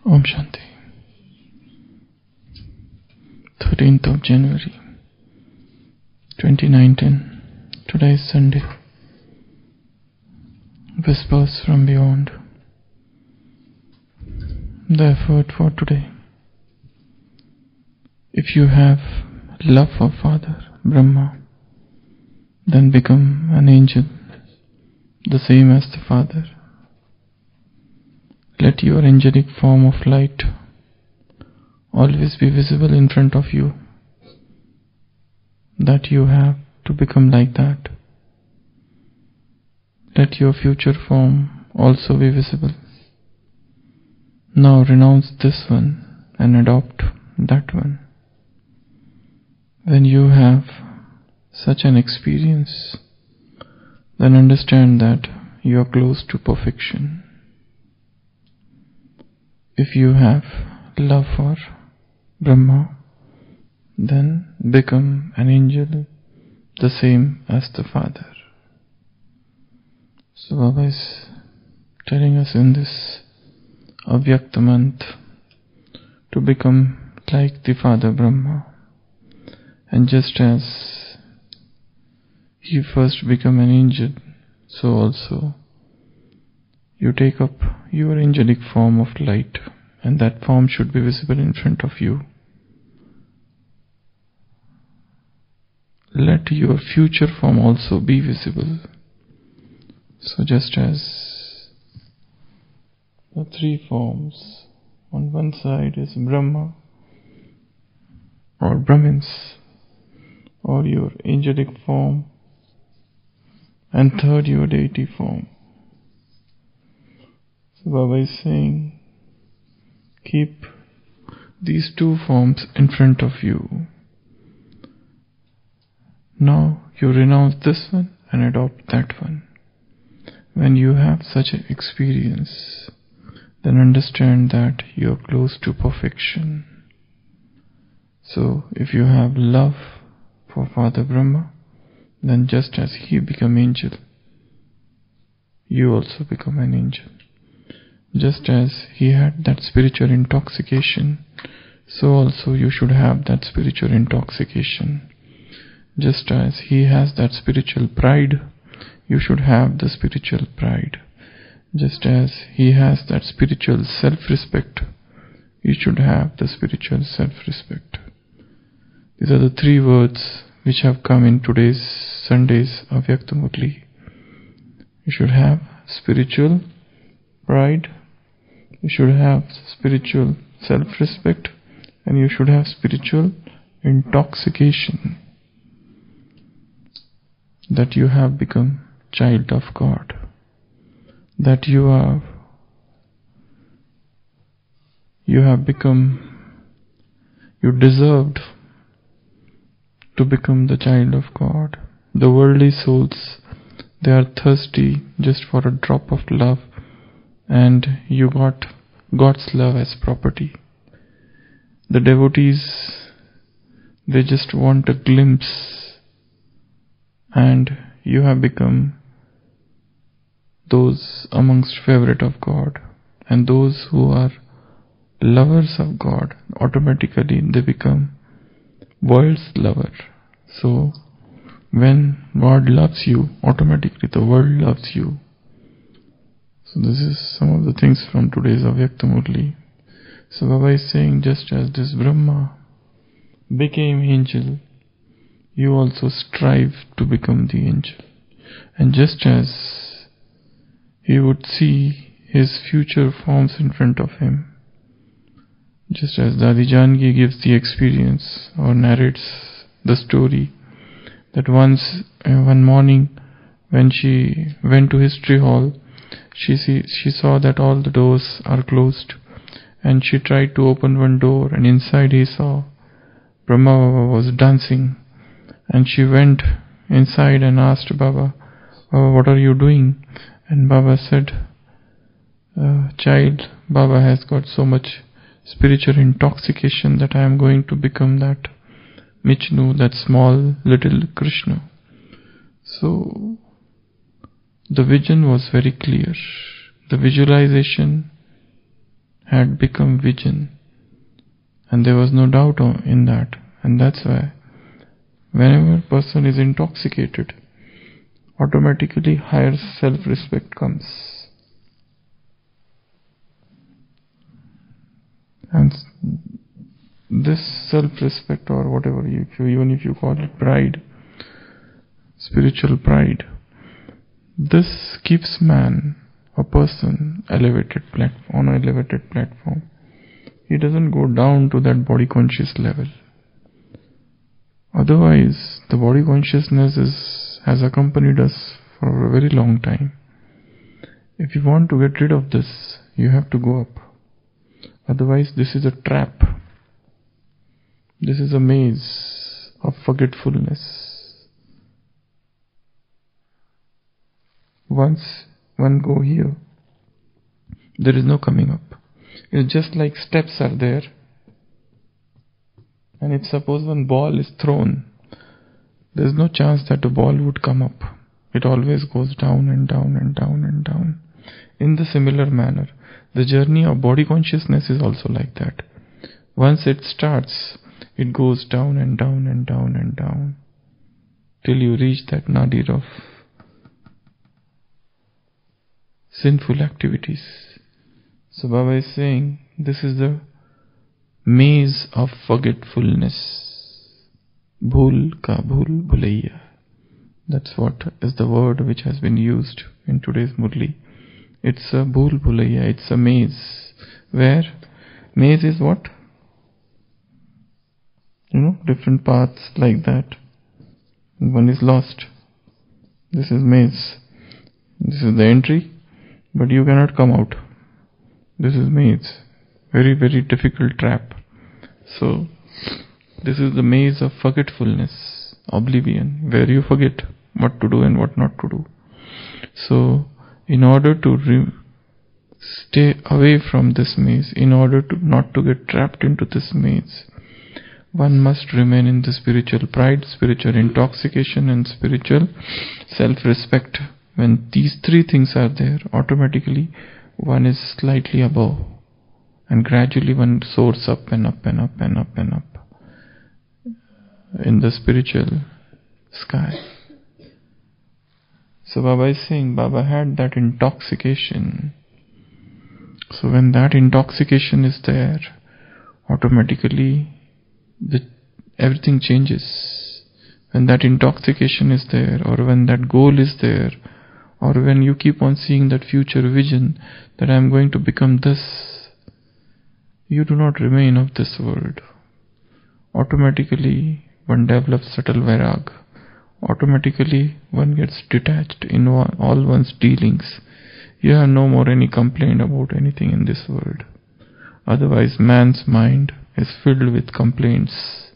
Om Shanti. 13th of January 2019. Today is Sunday. Whispers from beyond. The effort for today. If you have love for Father Brahma, then become an angel, the same as the Father. Let your angelic form of light always be visible in front of you, that you have to become like that. Let your future form also be visible. Now renounce this one and adopt that one. When you have such an experience, then understand that you are close to perfection. If you have love for Brahma, then become an angel, the same as the Father. So Baba is telling us in this Avyakta month to become like the Father Brahma. And just as he first became an angel, so also you take up your angelic form of light, and that form should be visible in front of you. Let your future form also be visible. So just as the three forms, on one side is Brahma or Brahmins, or your angelic form, and third your deity form. So Baba is saying, keep these two forms in front of you. Now you renounce this one and adopt that one. When you have such an experience, then understand that you are close to perfection. So if you have love for Father Brahma, then just as he became angel, you also become an angel. Just as he had that spiritual intoxication, so also you should have that spiritual intoxication. Just as he has that spiritual pride, you should have the spiritual pride. Just as he has that spiritual self-respect, you should have the spiritual self-respect. These are the three words which have come in today's Sunday's Avyakta Murli. You should have spiritual pride, you should have spiritual self-respect, and you should have spiritual intoxication, that you have become child of God, that you deserved to become the child of God. The worldly souls, they are thirsty just for a drop of love, and you got God's love as property. The devotees, they just want a glimpse, and you have become those amongst favorite of God. And those who are lovers of God, automatically they become world's lover. So when God loves you, automatically the world loves you. So this is some of the things from today's Avyakta Murli. So Baba is saying, just as this Brahma became angel, you also strive to become the angel. And just as he would see his future forms in front of him, just as Dadi Janki gives the experience or narrates the story, that once one morning when she went to history hall, she saw that all the doors are closed, and she tried to open one door, and inside he saw Brahma Baba was dancing, and she went inside and asked Baba, what are you doing? And Baba said, child, Baba has got so much spiritual intoxication that I am going to become that Michnu, that small little Krishna. So the vision was very clear. The visualization had become vision, and there was no doubt in that. And that's why whenever a person is intoxicated, automatically higher self-respect comes. And this self-respect, or whatever, even if you call it pride, spiritual pride, this keeps man, a person, on an elevated platform. He doesn't go down to that body conscious level. Otherwise, the body consciousness has accompanied us for a very long time. If you want to get rid of this, you have to go up. Otherwise, this is a trap. This is a maze of forgetfulness. Once one go here, there is no coming up. It's just like steps are there. And if suppose one ball is thrown, there is no chance that the ball would come up. It always goes down and down and down and down. In the similar manner, the journey of body consciousness is also like that. Once it starts, it goes down and down and down and down till you reach that nadir of sinful activities. So Baba is saying this is the maze of forgetfulness. Bhul ka bhul bhulaiya. That's what is the word which has been used in today's Murli. It's a bhul bhulaiya, it's a maze. Where maze is what? Different paths like that. One is lost. This is maze. This is the entry, but you cannot come out. This is maze. Very, very difficult trap. So, this is the maze of forgetfulness, oblivion, where you forget what to do and what not to do. So, in order to stay away from this maze, in order to not to get trapped into this maze, one must remain in the spiritual pride, spiritual intoxication, and spiritual self-respect. When these three things are there, automatically one is slightly above, and gradually one soars up and up and up and up and up in the spiritual sky. So Baba is saying, Baba had that intoxication. So when that intoxication is there, automatically everything changes. When that intoxication is there, or when that goal is there, or when you keep on seeing that future vision that I am going to become this, you do not remain of this world. Automatically one develops subtle vairag. Automatically one gets detached in all one's dealings. You have no more any complaint about anything in this world. Otherwise man's mind is filled with complaints,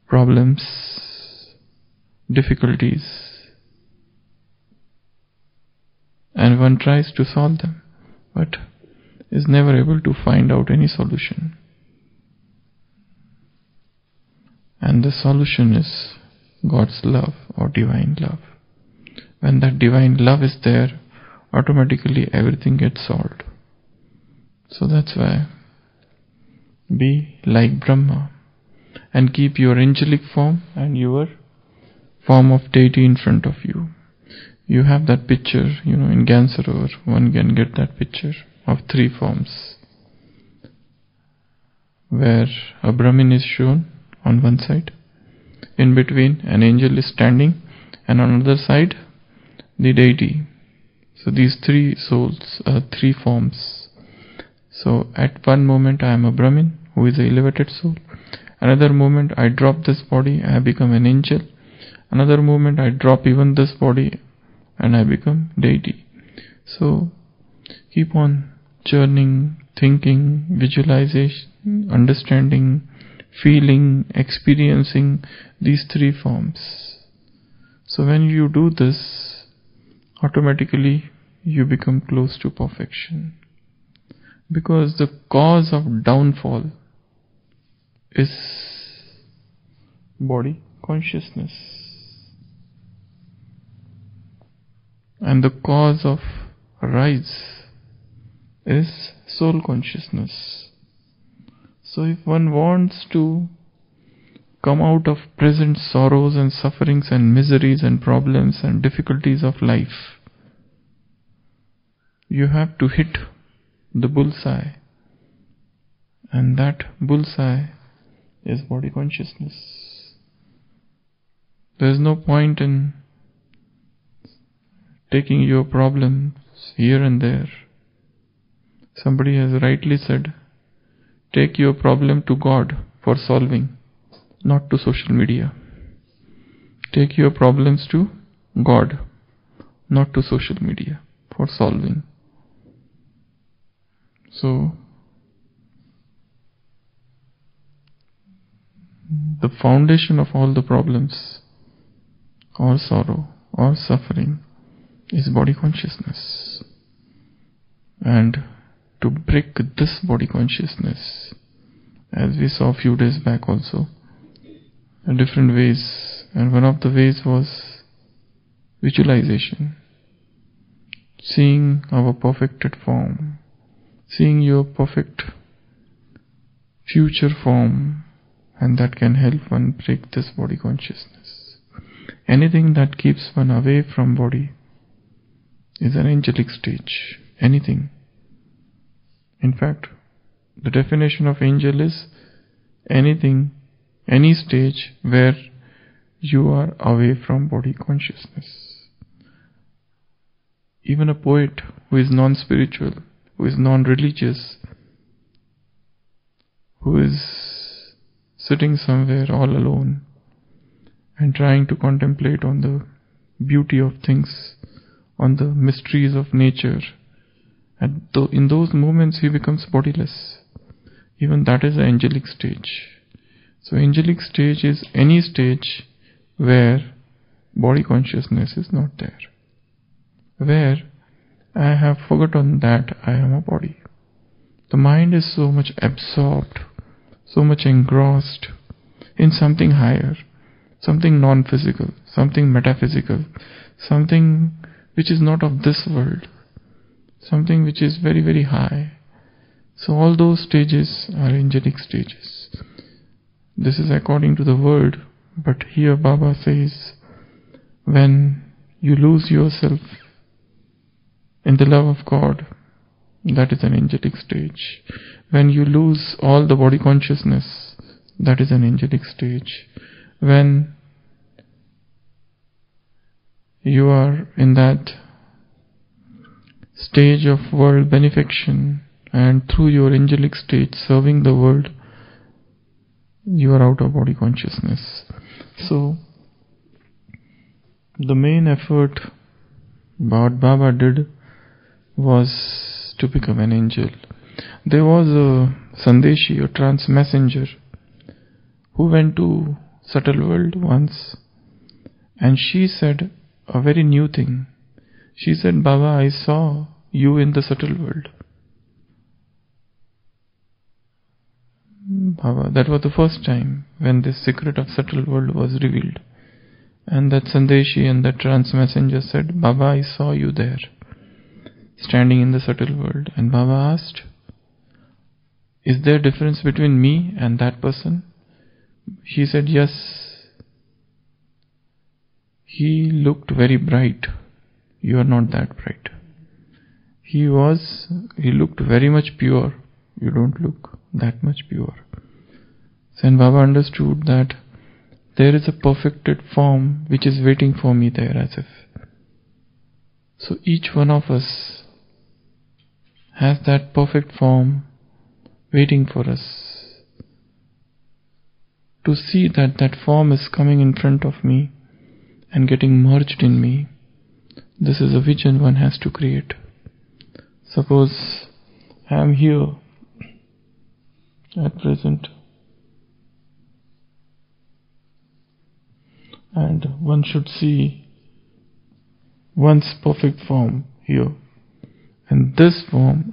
problems, difficulties, and one tries to solve them, but is never able to find out any solution. And the solution is God's love or divine love. When that divine love is there, automatically everything gets solved. So that's why be like Brahma and keep your angelic form and your form of deity in front of you. You have that picture, in Gansarovar, one can get that picture of three forms, where a Brahmin is shown on one side, in between an angel is standing, and on the other side the deity. So these three souls are three forms. So at one moment I am a Brahmin who is an elevated soul. Another moment I drop this body, I become an angel. Another moment I drop even this body and I become deity. So keep on churning, thinking, visualization, understanding, feeling, experiencing these three forms. So when you do this, automatically you become close to perfection. Because the cause of downfall is body consciousness. And the cause of rise is soul consciousness. So if one wants to come out of present sorrows and sufferings and miseries and problems and difficulties of life, you have to hit the bullseye, and that bullseye is body consciousness. There is no point in taking your problems here and there. Somebody has rightly said, take your problem to God for solving, not to social media. Take your problems to God, not to social media, for solving. So, the foundation of all the problems, or sorrow, or suffering, is body consciousness. And to break this body consciousness, as we saw a few days back also, in different ways, and one of the ways was visualization, seeing our perfected form, seeing your perfect future form, and that can help one break this body consciousness. Anything that keeps one away from body is an angelic stage. Anything. In fact, the definition of angel is anything, any stage where you are away from body consciousness. Even a poet who is non-spiritual, who is non-religious, who is sitting somewhere all alone and trying to contemplate on the beauty of things, on the mysteries of nature, and in those moments he becomes bodiless. Even that is the angelic stage. So angelic stage is any stage where body consciousness is not there, where I have forgotten that I am a body. The mind is so much absorbed, so much engrossed in something higher, something non-physical, something metaphysical, something which is not of this world, something which is very, very high. So all those stages are angelic stages. This is according to the word, but here Baba says, when you lose yourself in the love of God, that is an angelic stage. When you lose all the body consciousness, that is an angelic stage. When you are in that stage of world benefaction, and through your angelic state serving the world, you are out of body consciousness. So, the main effort what Baba did was to become an angel. There was a Sandeshi, a trance messenger, who went to subtle world once, and she said a very new thing. She said, Baba, I saw you in the subtle world. Baba, that was the first time when this secret of subtle world was revealed. And that Sandeshi and that trance messenger said, Baba, I saw you there, standing in the subtle world. And Baba asked, is there a difference between me and that person? She said, yes. He looked very bright. You are not that bright. He looked very much pure. You don't look that much pure. Then Baba understood that there is a perfected form which is waiting for me there, as if. So each one of us has that perfect form waiting for us. To see that that form is coming in front of me and getting merged in me, this is a vision one has to create. Suppose I am here at present, and one should see one's perfect form here, and this form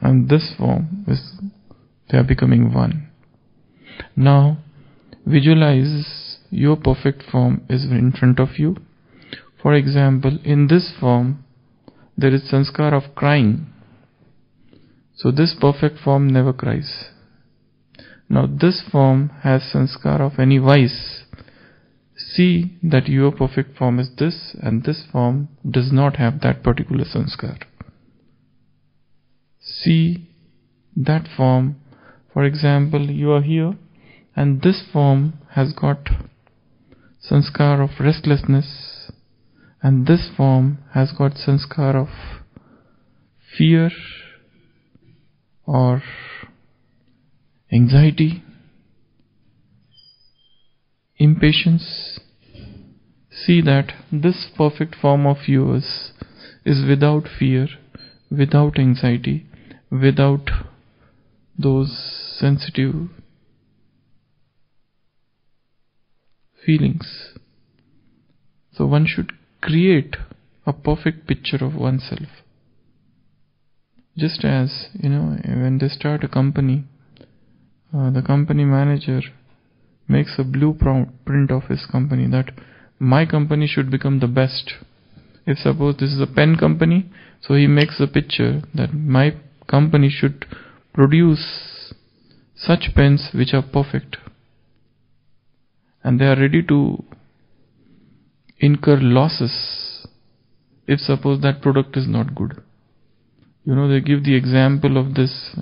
they are becoming one. Now visualize your perfect form is in front of you. For example, in this form there is sanskar of crying. So this perfect form never cries. Now this form has sanskar of any vice. See that your perfect form is this, and this form does not have that particular sanskar. See that form. For example, you are here, and this form has got sanskar of restlessness, and this form has got sanskar of fear or anxiety, impatience. See that this perfect form of yours is without fear, without anxiety, without those sensitive feelings. So one should create a perfect picture of oneself. Just as, when they start a company, the company manager makes a blueprint of his company, that my company should become the best. If suppose this is a pen company, so he makes a picture that my company should produce such pens which are perfect, and they are ready to incur losses if suppose that product is not good. They give the example of this,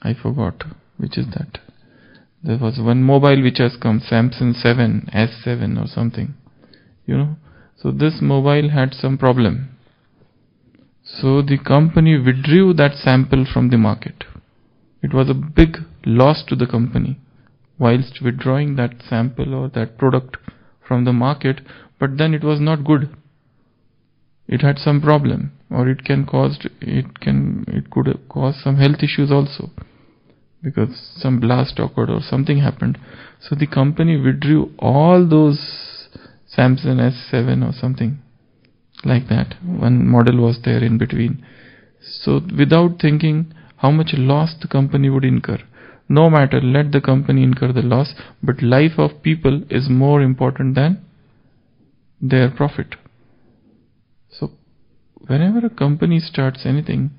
I forgot which is that. There was one mobile which has come, Samsung 7, S7 or something. So this mobile had some problem. So the company withdrew that sample from the market. It was a big loss to the company whilst withdrawing that sample or that product from the market, but then it was not good. It had some problem, or it could cause some health issues also, because some blast occurred or something happened. So the company withdrew all those Samsung S7 or something like that. One model was there in between. So without thinking how much loss the company would incur. No matter, let the company incur the loss, but life of people is more important than their profit. So whenever a company starts anything,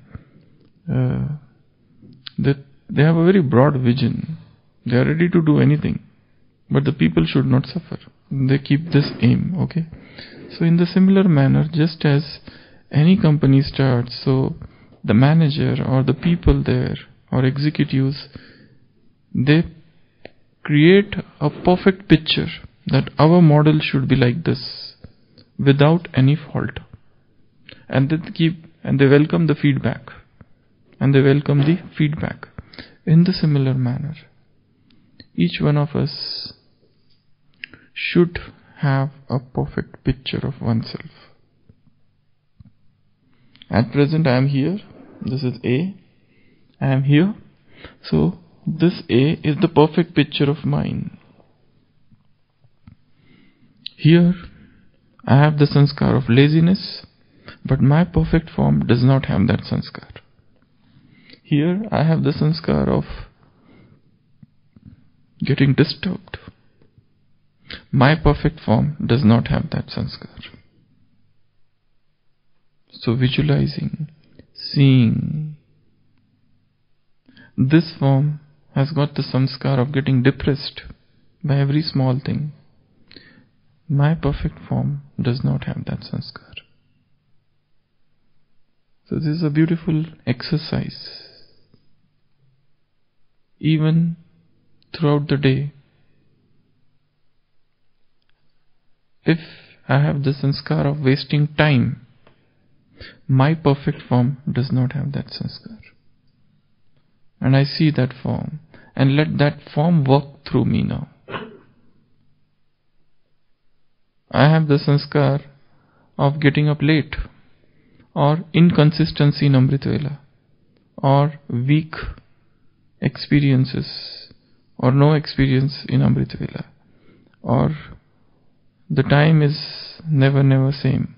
they have a very broad vision. They are ready to do anything, but the people should not suffer. They keep this aim, okay? So in the similar manner, just as any company starts, so the manager or the people there or executives, they create a perfect picture that our model should be like this, without any fault. And they welcome the feedback. In the similar manner, each one of us should have a perfect picture of oneself. At present I am here. This is A. I am here. So this A is the perfect picture of mine. Here I have the sanskar of laziness, but my perfect form does not have that sanskar. Here I have the sanskar of getting disturbed. My perfect form does not have that sanskar. So visualizing, seeing, this form has got the sanskar of getting depressed by every small thing. My perfect form does not have that sanskar. So this is a beautiful exercise. Even throughout the day, if I have the sanskar of wasting time, my perfect form does not have that sanskar. And I see that form, and let that form work through me now. I have the sanskar of getting up late, or inconsistency in Amritvela, or weak experiences, or no experience in Amritvela, or the time is never same.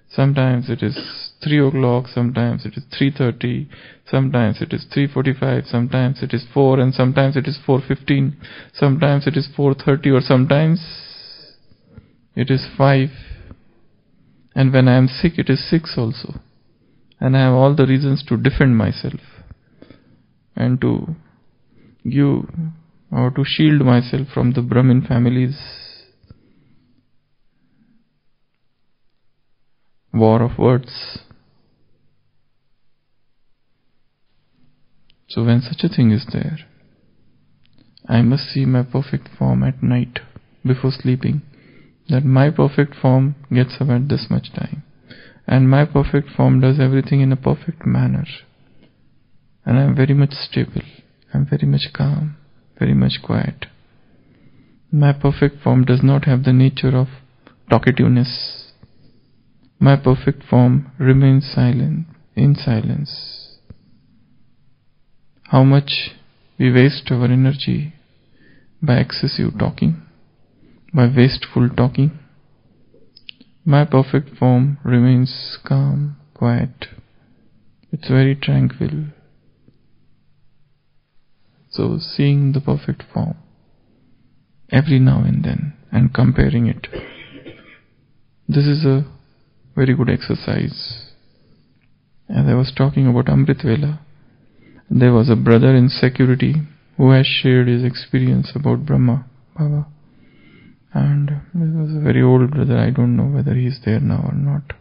Sometimes it is 3 o'clock, sometimes it is 3:30, sometimes it is 3:45, sometimes it is 4, and sometimes it is 4:15, sometimes it is 4:30, or sometimes it is 5, and when I am sick it is 6 also. and I have all the reasons to defend myself and to give or to shield myself from the Brahmin family's war of words. So when such a thing is there, I must see my perfect form at night before sleeping, that my perfect form gets up at this much time, and my perfect form does everything in a perfect manner, and I am very much stable, I am very much calm, very much quiet. My perfect form does not have the nature of talkativeness. My perfect form remains silent, in silence. How much we waste our energy by excessive talking, by wasteful talking. My perfect form remains calm, quiet. It's very tranquil. So seeing the perfect form every now and then and comparing it, this is a very good exercise. As I was talking about Amrit Vela, there was a brother in security who has shared his experience about Brahma Baba. And this was a very old brother, I don't know whether he is there now or not.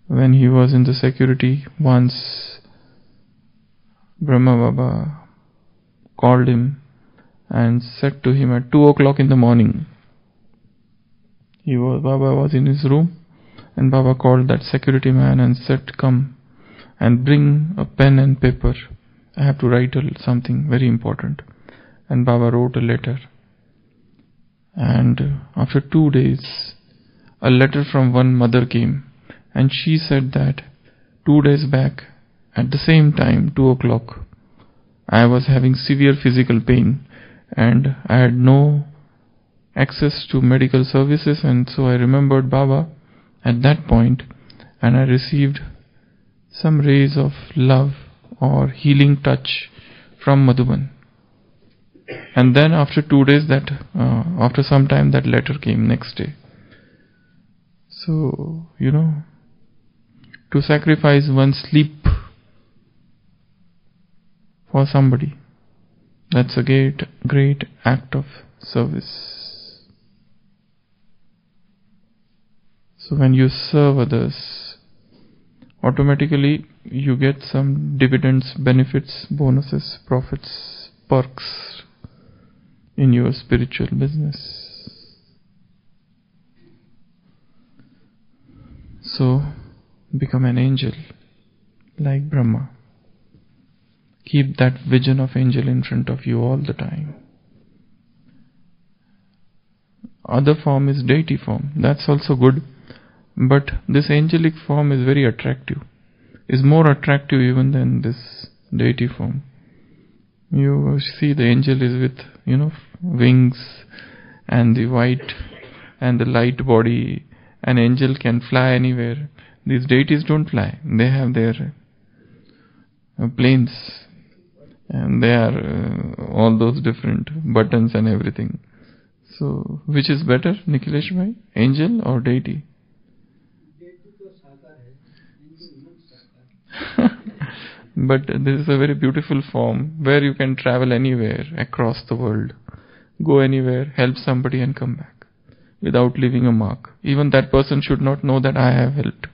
When he was in the security, once Brahma Baba called him and said to him at 2 o'clock in the morning. Baba was in his room, and Baba called that security man and said, "Come and bring a pen and paper. I have to write something very important." And Baba wrote a letter. And after 2 days, a letter from one mother came, and she said that 2 days back, at the same time, 2 o'clock, I was having severe physical pain, and I had no access to medical services, and so I remembered Baba at that point, and I received some rays of love or healing touch from Madhuban. And then after 2 days, after some time, that letter came next day. So, to sacrifice one's sleep for somebody, that's a great act of service. So when you serve others, automatically you get some dividends, benefits, bonuses, profits, perks in your spiritual business. So become an angel like Brahma. Keep that vision of angel in front of you all the time. Other form is deity form. That's also good. But this angelic form is very attractive. Is more attractive even than this deity form. You see the angel is with, wings and the white and the light body. An angel can fly anywhere. These deities don't fly. They have their planes. And they are all those different buttons and everything. So, which is better, Nikhilesh bhai? Angel or deity? But this is a very beautiful form where you can travel anywhere across the world. Go anywhere, help somebody and come back without leaving a mark. Even that person should not know that I have helped.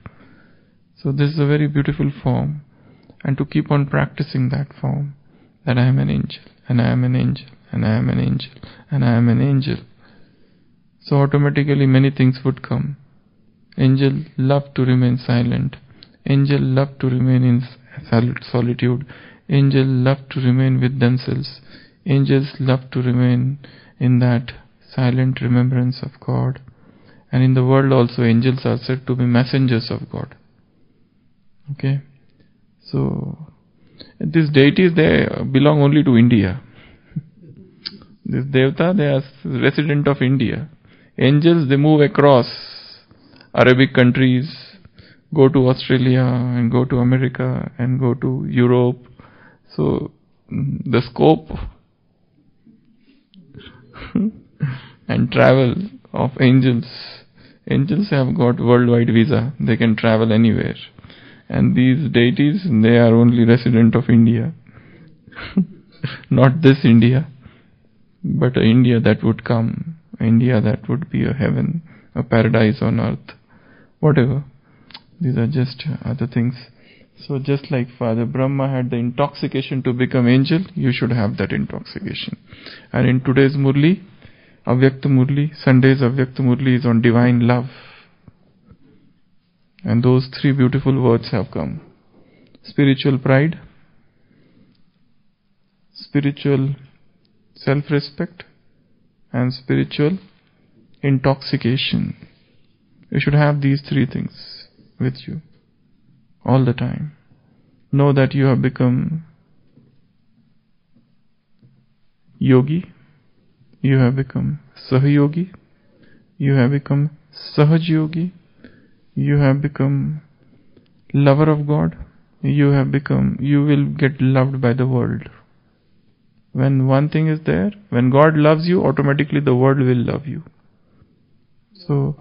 So this is a very beautiful form. And to keep on practicing that form, that I am an angel, and I am an angel, and I am an angel, and I am an angel. So automatically many things would come. Angel love to remain silent. Angel love to remain in solitude. Angel love to remain with themselves. Angels love to remain in that silent remembrance of God. And in the world also, angels are said to be messengers of God. Okay? So, these deities, they belong only to India. This Devta, they are resident of India. Angels, they move across Arabic countries, go to Australia and go to America and go to Europe. So, the scope and travel of angels have got worldwide visa. They can travel anywhere. And these deities, they are only resident of India. Not this India, but an India that would come, India that would be a heaven, a paradise on earth, whatever. These are just other things. So just like Father Brahma had the intoxication to become angel, you should have that intoxication. And in today's Murli, Avyakta Murli, Sunday's Avyakta Murli is on divine love. And those three beautiful words have come. Spiritual pride, spiritual self-respect, and spiritual intoxication. You should have these three things with you all the time. Know that you have become yogi, you have become sahayogi, you have become sahaj yogi, you have become lover of God, you will get loved by the world. When one thing is there, when God loves you, automatically the world will love you. So,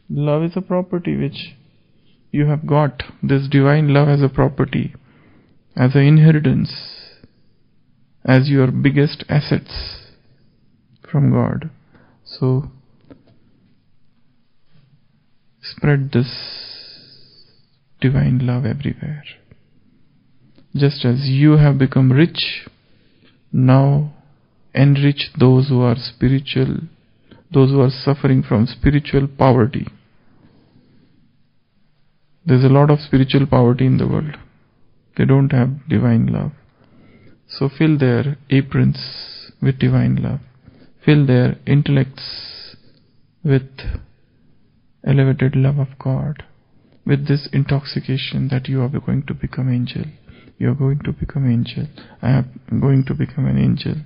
love is a property which you have got. This divine love as a property, as an inheritance, as your biggest assets from God. So, spread this divine love everywhere. Just as you have become rich, now enrich those who are spiritual, those who are suffering from spiritual poverty. There's a lot of spiritual poverty in the world. They don't have divine love. So fill their aprons with divine love. Fill their intellects with elevated love of God. With this intoxication that you are going to become angel. You are going to become angel. I am going to become an angel.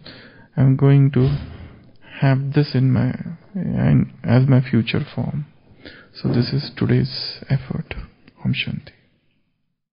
I am going to have this as my future form. So this is today's effort. Om Shanti.